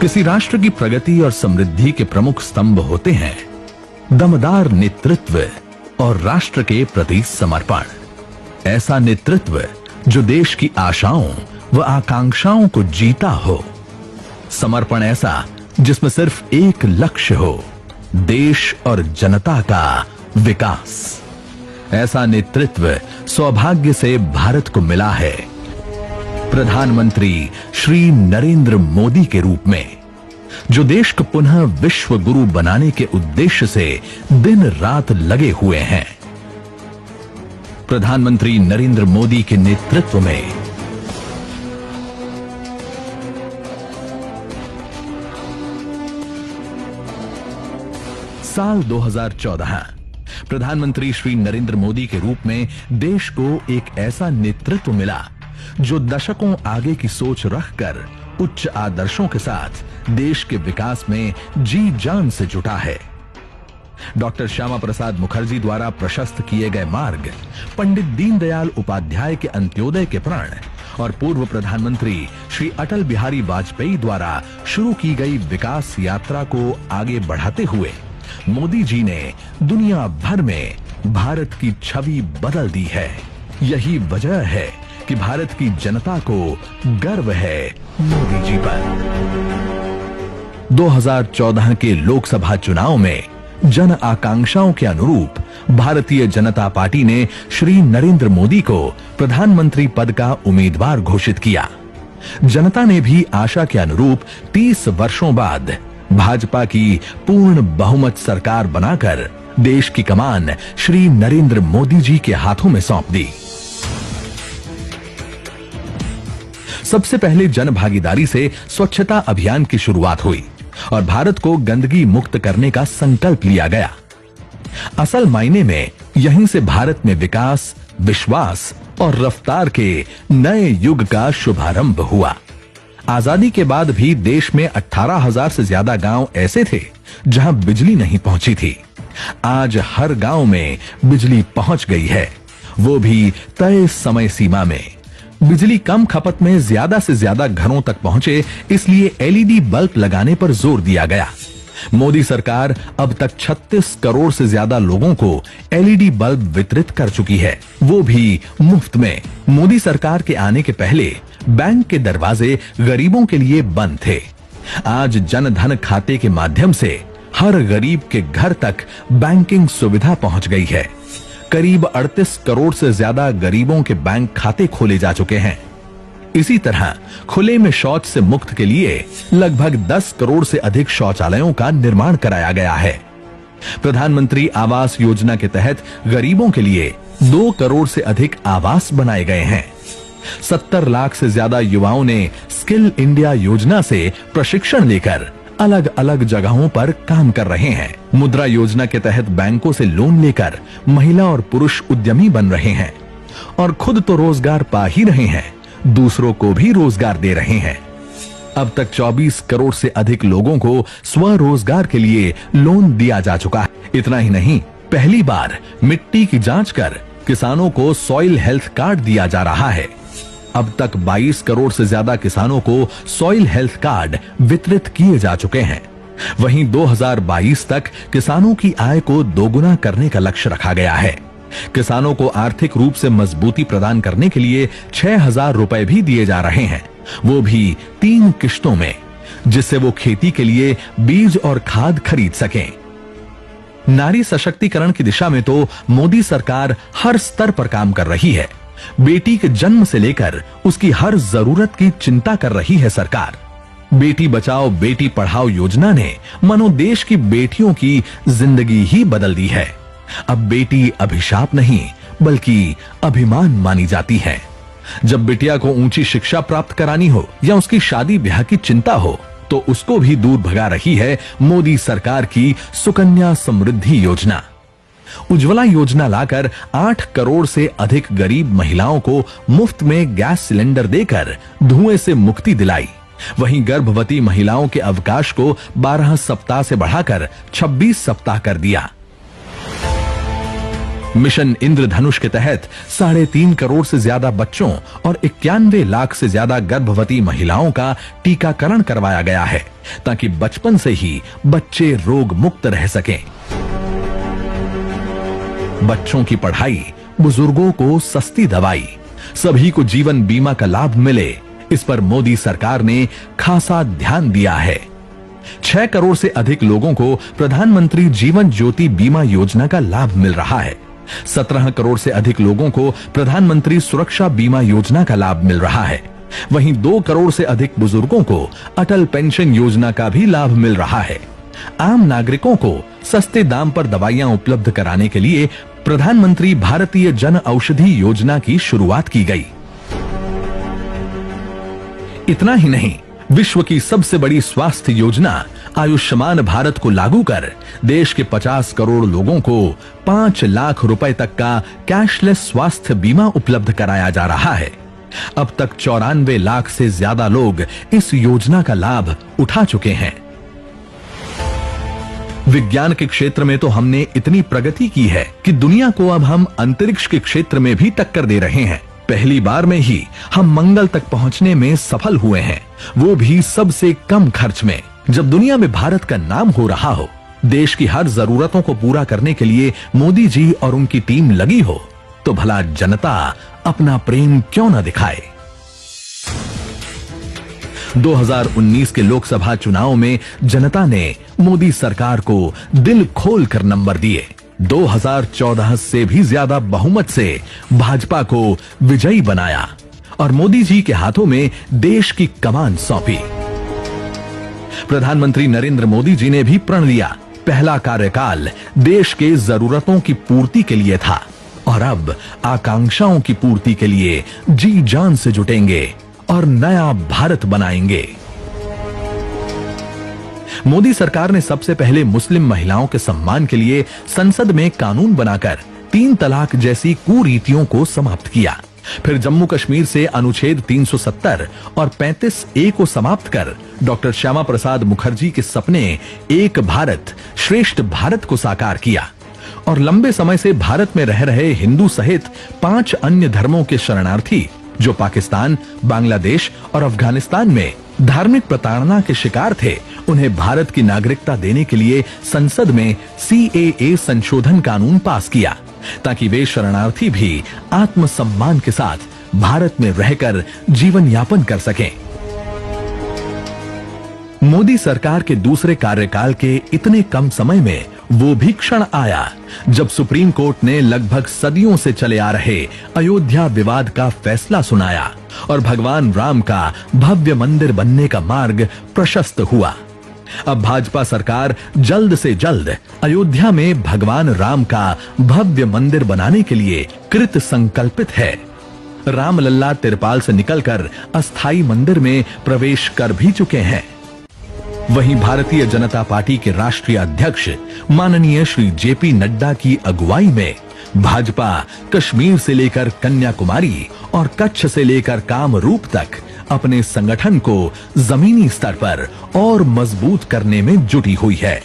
किसी राष्ट्र की प्रगति और समृद्धि के प्रमुख स्तंभ होते हैं दमदार नेतृत्व और राष्ट्र के प्रति समर्पण। ऐसा नेतृत्व जो देश की आशाओं व आकांक्षाओं को जीता हो। समर्पण ऐसा जिसमें सिर्फ एक लक्ष्य हो, देश और जनता का विकास। ऐसा नेतृत्व सौभाग्य से भारत को मिला है प्रधानमंत्री श्री नरेंद्र मोदी के रूप में, जो देश को पुनः विश्व गुरु बनाने के उद्देश्य से दिन रात लगे हुए हैं। प्रधानमंत्री नरेंद्र मोदी के नेतृत्व में साल 2014 प्रधानमंत्री श्री नरेंद्र मोदी के रूप में देश को एक ऐसा नेतृत्व मिला जो दशकों आगे की सोच रखकर उच्च आदर्शों के साथ देश के विकास में जी जान से जुटा है। डॉक्टर श्यामा प्रसाद मुखर्जी द्वारा प्रशस्त किए गए मार्ग, पंडित दीनदयाल उपाध्याय के अंत्योदय के प्रण और पूर्व प्रधानमंत्री श्री अटल बिहारी वाजपेयी द्वारा शुरू की गई विकास यात्रा को आगे बढ़ाते हुए मोदी जी ने दुनिया भर में भारत की छवि बदल दी है। यही वजह है कि भारत की जनता को गर्व है मोदी जी पर। 2014 के लोकसभा चुनाव में जन आकांक्षाओं के अनुरूप भारतीय जनता पार्टी ने श्री नरेंद्र मोदी को प्रधानमंत्री पद का उम्मीदवार घोषित किया। जनता ने भी आशा के अनुरूप 30 वर्षों बाद भाजपा की पूर्ण बहुमत सरकार बनाकर देश की कमान श्री नरेंद्र मोदी जी के हाथों में सौंप दी। सबसे पहले जन भागीदारी से स्वच्छता अभियान की शुरुआत हुई और भारत को गंदगी मुक्त करने का संकल्प लिया गया। असल मायने में यहीं से भारत में विकास, विश्वास और रफ्तार के नए युग का शुभारंभ हुआ। आजादी के बाद भी देश में 18,000 से ज्यादा गांव ऐसे थे जहां बिजली नहीं पहुंची थी। आज हर गांव में बिजली पहुंच गई है, वो भी तय समय सीमा में। बिजली कम खपत में ज्यादा से ज्यादा घरों तक पहुंचे, इसलिए एलईडी बल्ब लगाने पर जोर दिया गया। मोदी सरकार अब तक 36 करोड़ से ज्यादा लोगों को एलईडी बल्ब वितरित कर चुकी है, वो भी मुफ्त में। मोदी सरकार के आने के पहले बैंक के दरवाजे गरीबों के लिए बंद थे। आज जन धन खाते के माध्यम से हर गरीब के घर तक बैंकिंग सुविधा पहुंच गई है। करीब 38 करोड़ से ज्यादा गरीबों के बैंक खाते खोले जा चुके हैं। इसी तरह खुले में शौच से मुक्त के लिए लगभग 10 करोड़ से अधिक शौचालयों का निर्माण कराया गया है। प्रधानमंत्री आवास योजना के तहत गरीबों के लिए 2 करोड़ से अधिक आवास बनाए गए हैं। 70 लाख से ज्यादा युवाओं ने स्किल इंडिया योजना से प्रशिक्षण लेकर अलग अलग जगहों पर काम कर रहे हैं। मुद्रा योजना के तहत बैंकों से लोन लेकर महिला और पुरुष उद्यमी बन रहे हैं और खुद तो रोजगार पा ही रहे हैं, दूसरों को भी रोजगार दे रहे हैं। अब तक 24 करोड़ से अधिक लोगों को स्वरोजगार के लिए लोन दिया जा चुका है। इतना ही नहीं, पहली बार मिट्टी की जांच कर किसानों को सॉइल हेल्थ कार्ड दिया जा रहा है। अब तक 22 करोड़ से ज्यादा किसानों को सॉइल हेल्थ कार्ड वितरित किए जा चुके हैं। वहीं 2022 तक किसानों की आय को दोगुना करने का लक्ष्य रखा गया है। किसानों को आर्थिक रूप से मजबूती प्रदान करने के लिए 6,000 रुपए भी दिए जा रहे हैं, वो भी 3 किश्तों में, जिससे वो खेती के लिए बीज और खाद खरीद सकें। नारी सशक्तिकरण की दिशा में तो मोदी सरकार हर स्तर पर काम कर रही है। बेटी के जन्म से लेकर उसकी हर जरूरत की चिंता कर रही है सरकार। बेटी बचाओ बेटी पढ़ाओ योजना ने मानो देश की बेटियों की जिंदगी ही बदल दी है। अब बेटी अभिशाप नहीं बल्कि अभिमान मानी जाती है। जब बिटिया को ऊंची शिक्षा प्राप्त करानी हो या उसकी शादी ब्याह की चिंता हो तो उसको भी दूर भगा रही है मोदी सरकार की सुकन्या समृद्धि योजना। उज्ज्वला योजना लाकर 8 करोड़ से अधिक गरीब महिलाओं को मुफ्त में गैस सिलेंडर देकर धुएं से मुक्ति दिलाई। वहीं गर्भवती महिलाओं के अवकाश को 12 सप्ताह से बढ़ाकर 26 सप्ताह कर दिया। मिशन इंद्रधनुष के तहत 3.5 करोड़ से ज्यादा बच्चों और 91 लाख से ज्यादा गर्भवती महिलाओं का टीकाकरण करवाया गया है, ताकि बचपन से ही बच्चे रोग मुक्त रह सकें। बच्चों की पढ़ाई, बुजुर्गों को सस्ती दवाई, सभी को जीवन बीमा का लाभ मिले, इस पर मोदी सरकार ने खासा ध्यान दिया है। 6 करोड़ से अधिक लोगों को प्रधानमंत्री जीवन ज्योति बीमा योजना का लाभ मिल रहा है। 17 करोड़ से अधिक लोगों को प्रधानमंत्री सुरक्षा बीमा योजना का लाभ मिल रहा है। वहीं 2 करोड़ से अधिक बुजुर्गों को अटल पेंशन योजना का भी लाभ मिल रहा है। आम नागरिकों को सस्ते दाम पर दवाइयां उपलब्ध कराने के लिए प्रधानमंत्री भारतीय जन औषधि योजना की शुरुआत की गई। इतना ही नहीं, विश्व की सबसे बड़ी स्वास्थ्य योजना आयुष्मान भारत को लागू कर देश के 50 करोड़ लोगों को 5 लाख रुपए तक का कैशलेस स्वास्थ्य बीमा उपलब्ध कराया जा रहा है। अब तक 94 लाख से ज्यादा लोग इस योजना का लाभ उठा चुके हैं। विज्ञान के क्षेत्र में तो हमने इतनी प्रगति की है कि दुनिया को अब हम अंतरिक्ष के क्षेत्र में भी टक्कर दे रहे हैं। पहली बार में ही हम मंगल तक पहुंचने में सफल हुए हैं, वो भी सबसे कम खर्च में। जब दुनिया में भारत का नाम हो रहा हो, देश की हर जरूरतों को पूरा करने के लिए मोदी जी और उनकी टीम लगी हो, तो भला जनता अपना प्रेम क्यों न दिखाए। 2019 के लोकसभा चुनाव में जनता ने मोदी सरकार को दिल खोल कर नंबर दिए। 2014 से भी ज्यादा बहुमत से भाजपा को विजयी बनाया और मोदी जी के हाथों में देश की कमान सौंपी। प्रधानमंत्री नरेंद्र मोदी जी ने भी प्रण लिया, पहला कार्यकाल देश के जरूरतों की पूर्ति के लिए था और अब आकांक्षाओं की पूर्ति के लिए जी जान से जुटेंगे और नया भारत बनाएंगे। मोदी सरकार ने सबसे पहले मुस्लिम महिलाओं के सम्मान के लिए संसद में कानून बनाकर 3 तलाक जैसी कुरीतियों को समाप्त किया। फिर जम्मू कश्मीर से अनुच्छेद 370 और 35A को समाप्त कर डॉक्टर श्यामा प्रसाद मुखर्जी के सपने एक भारत श्रेष्ठ भारत को साकार किया और लंबे समय से भारत में रह रहे हिंदू सहित 5 अन्य धर्मों के शरणार्थी जो पाकिस्तान, बांग्लादेश और अफगानिस्तान में धार्मिक प्रताड़ना के शिकार थे, उन्हें भारत की नागरिकता देने के लिए संसद में CAA संशोधन कानून पास किया, ताकि वे शरणार्थी भी आत्मसम्मान के साथ भारत में रहकर जीवन यापन कर सकें। मोदी सरकार के दूसरे कार्यकाल के इतने कम समय में वो भी क्षण आया जब सुप्रीम कोर्ट ने लगभग सदियों से चले आ रहे अयोध्या विवाद का फैसला सुनाया और भगवान राम का भव्य मंदिर बनने का मार्ग प्रशस्त हुआ। अब भाजपा सरकार जल्द से जल्द अयोध्या में भगवान राम का भव्य मंदिर बनाने के लिए कृत संकल्पित है। रामलल्ला तिरपाल से निकलकर अस्थाई मंदिर में प्रवेश कर भी चुके हैं। वहीं भारतीय जनता पार्टी के राष्ट्रीय अध्यक्ष माननीय श्री JP नड्डा की अगुवाई में भाजपा कश्मीर से लेकर कन्याकुमारी और कच्छ से लेकर कामरूप तक अपने संगठन को जमीनी स्तर पर और मजबूत करने में जुटी हुई है।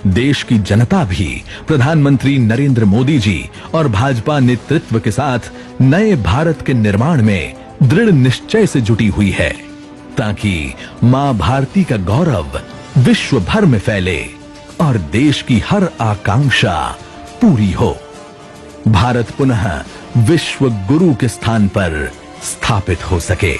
देश की जनता भी प्रधानमंत्री नरेंद्र मोदी जी और भाजपा नेतृत्व के साथ नए भारत के निर्माण में दृढ़ निश्चय से जुटी हुई है, ताकि मां भारती का गौरव विश्व भर में फैले और देश की हर आकांक्षा पूरी हो। भारत पुनः विश्व गुरु के स्थान पर स्थापित हो सके।